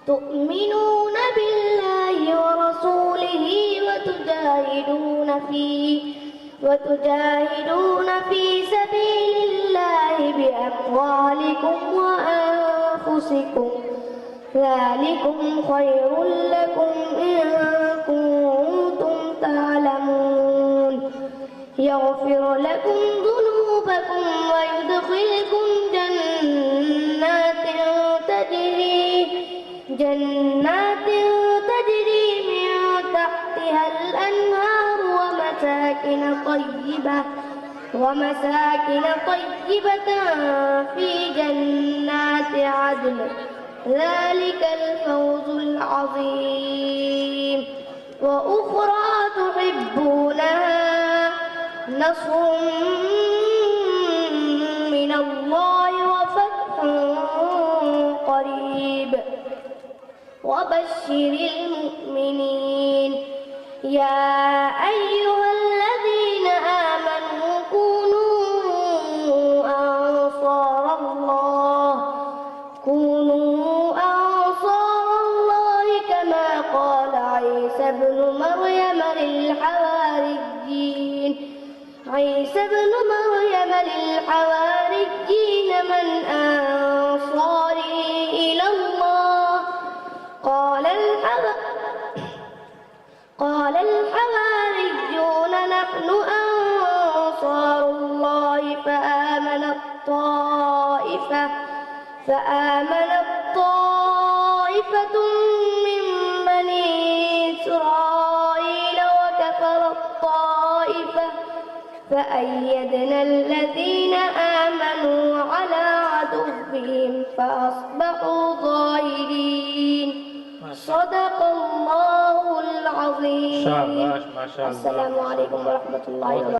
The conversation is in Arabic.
تؤمنون بالله ورسوله وتجاهدون في سبيل الله بأموالكم وأنفسكم ذلكم خير لكم إن كنتم تعلمون يغفر لكم ذنوبكم ويدخلكم جنات تجري من تحتها الأنهار ومساكن طيبة في جنات عدن ذلك الفوز العظيم وأخرى تحبونها نصر من الله وفتح قريب وبشر المؤمنين يا أيها الذين آمنوا كونوا أنصار الله كما قال عيسى ابن مريم للحواريين من أنصاري إلى الله قال الحواريون نحن أنصار الله فآمنت طائفة من بني إسرائيل وكفرت طائفة فأيدنا الذين آمنوا على عدوهم فأصبحوا ظاهرين صدق الله العظيم. ما شاء الله. السلام عليكم ورحمة الله وبركاته.